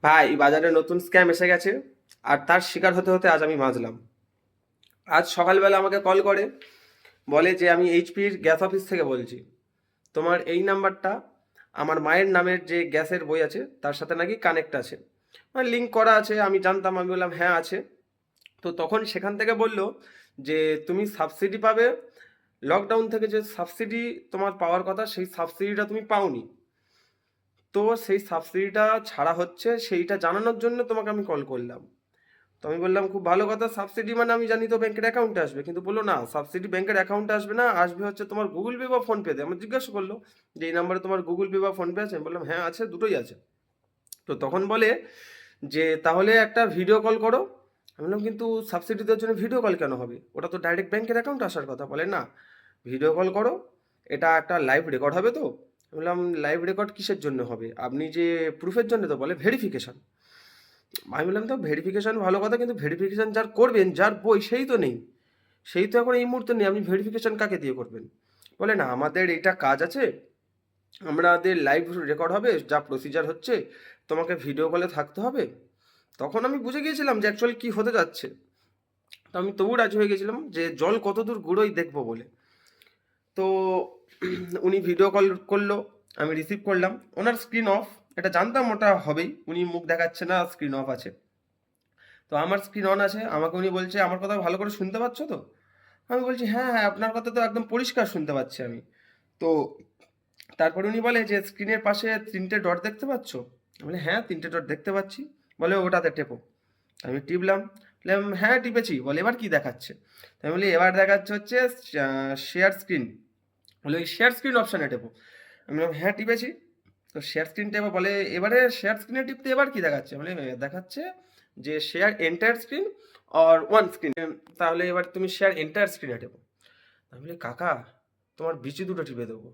ভাই, বাজারে নতুন স্ক্যাম এসে গেছে। আর তার শিকার হতে হতে আজ আমি বাঁচলাম। আজ সকালবেলা আমাকে কল করে, বলে যে আমি এইচপির গ্যাস অফিস থেকে বলছি। তোমার এই নাম্বারটা আমার মায়ের নামের যে গ্যাসের বই আছে তার সাথে নাকি কানেক্ট আছে, মানে লিঙ্ক করা আছে। আমি জানতাম, আমি বললাম হ্যাঁ আছে। তো তখন সেখান থেকে বলল যে তুমি সাবসিডি পাবে। লকডাউন থেকে যে সাবসিডি তোমার পাওয়ার কথা, সেই সাবসিডিটা তুমি পাওনি। তো সেই সাবসিডিটা ছাড়া হচ্ছে, সেইটা জানানোর জন্য তোমাকে আমি কল করলাম। তো আমি বললাম খুব ভালো কথা, সাবসিডি মানে আমি জানি তো ব্যাংকের অ্যাকাউন্টে আসবে, কিন্তু বললো না, সাবসিডি ব্যাংকের অ্যাকাউন্টে আসবে না, আসবে হচ্ছে তোমার গুগল পে বা ফোনপেতে। আমার জিজ্ঞাসা করলো যে এই নাম্বারে তোমার গুগল পে বা ফোনপে আছে? আমি বললাম হ্যাঁ আছে, দুটোই আছে। তো তখন বলে যে তাহলে একটা ভিডিও কল করো। আমি বললাম কিন্তু সাবসিডি দেওয়ার জন্য ভিডিও কল কেন হবে? ওটা তো ডাইরেক্ট ব্যাংকের অ্যাকাউন্টে আসার কথা। বলে না, ভিডিও কল করো, এটা একটা লাইভ রেকর্ড হবে। তো আমি বললাম লাইভ রেকর্ড কিসের জন্য হবে? আপনি যে প্রুফের জন্য। তো বলে ভেরিফিকেশন। আমি বললাম তো ভেরিফিকেশন ভালো কথা, কিন্তু ভেরিফিকেশন যার করবেন, যার বই, সেই তো নেই। সেই তো এখন এই মুহূর্তে নেই, আপনি ভেরিফিকেশন কাকে দিয়ে করবেন? বলে না, আমাদের এটা কাজ আছে, আমাদের লাইভ রেকর্ড হবে, যা প্রসিজার হচ্ছে, তোমাকে ভিডিও কলে থাকতে হবে। তখন আমি বুঝে গিয়েছিলাম যে অ্যাকচুয়ালি কী হতে যাচ্ছে। তো আমি তবু রাজি হয়ে গেছিলাম যে জল কতদূর গুঁড়োই দেখবো বলে। তো উনি ভিডিও কল করলো, আমি রিসিভ করলাম। ওনার স্ক্রিন অফ, এটা জানতাম ওটা হবেই, উনি মুখ দেখাচ্ছে না, স্ক্রিন অফ আছে। তো আমার স্ক্রিন অন আছে, আমাকে উনি বলছে আমার কথা ভালো করে শুনতে পাচ্ছ তো? আমি বলছি হ্যাঁ হ্যাঁ, আপনার কথা তো একদম পরিষ্কার শুনতে পাচ্ছি আমি। তো তারপরে উনি বলে যে স্ক্রিনের পাশে তিনটে ডট দেখতে পাচ্ছ? আমি বলি হ্যাঁ, তিনটে ডট দেখতে পাচ্ছি। বলে ওটাতে টেপো। আমি টিপলাম, বললাম হ্যাঁ টিপেছি। বলে এবার কি দেখাচ্ছে? তো আমি বলি এবার দেখাচ্ছে হচ্ছে শেয়ার স্ক্রিন। বলে ওই শেয়ার স্ক্রিন অপশানে টেপো। আমি বললাম হ্যাঁ টিপেছি। তো শেয়ার স্ক্রিন টেপো। বলে এবারে শেয়ার স্ক্রিনে টিপতে এবার কি দেখাচ্ছে? বলে দেখাচ্ছে যে share entire screen or one screen. তাহলে এবার তুমি শেয়ার এন্টায়ার স্ক্রিনে টেপো। আমি বলি কাকা, তোমার বিচি দুটো টিপে দেবো।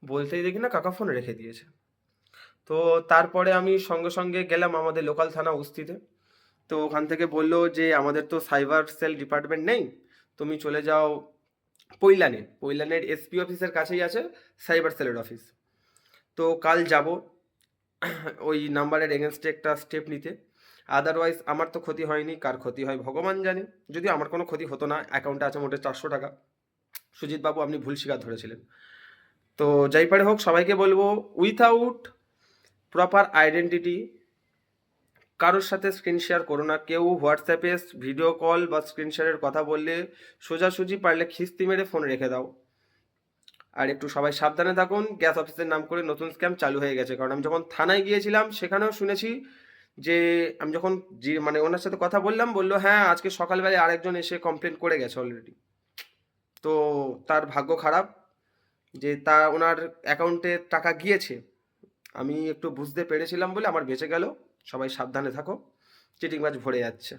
বলতেই দেখি না কাকা ফোন রেখে দিয়েছে। তো তারপরে আমি সঙ্গে সঙ্গে গেলাম আমাদের লোকাল থানা উস্তিতে। তো ওখান থেকে বললো যে আমাদের তো সাইবার সেল ডিপার্টমেন্ট নেই, তুমি চলে যাও পৈলানে। পৈলানের এসপি অফিসের কাছেই আছে সাইবার সেলের অফিস। তো কাল যাব ওই নাম্বারের এগেনস্টে একটা স্টেপ নিতে। আদারওয়াইজ আমার তো ক্ষতি হয়নি, কার ক্ষতি হয় ভগবান জানে। যদিও আমার কোনো ক্ষতি হতো না, অ্যাকাউন্টে আছে মোটে 400 টাকা। সুজিত বাবু, আপনি ভুল স্বীকার ধরেছিলেন। তো যাই পারে হোক, সবাইকে বলবো উইথাউট প্রপার আইডেন্টিটি কারোর সাথে স্ক্রিন শেয়ার করো না। কেউ হোয়াটসঅ্যাপে ভিডিও কল বা স্ক্রিন শেয়ারের কথা বললে সোজাসুজি পারলে খিস্তি মেরে ফোন রেখে দাও। আর একটু সবাই সাবধানে থাকুন, গ্যাস অফিসের নাম করে নতুন স্ক্যাম চালু হয়ে গেছে। কারণ আমি যখন থানায় গিয়েছিলাম সেখানেও শুনেছি যে আমি যখন যে মানে ওনার সাথে কথা বললাম, বললো হ্যাঁ আজকে সকালবেলায় আরেকজন এসে কমপ্লেন করে গেছে অলরেডি। তো তার ভাগ্য খারাপ যে তা ওনার অ্যাকাউন্টে টাকা গিয়েছে। আমি একটু বুঝতে পেরেছিলাম বলে আমার বেঁচে গেল। সবাই সাবধানে থাকো, চিটিংবাজ ভরে যাচ্ছে।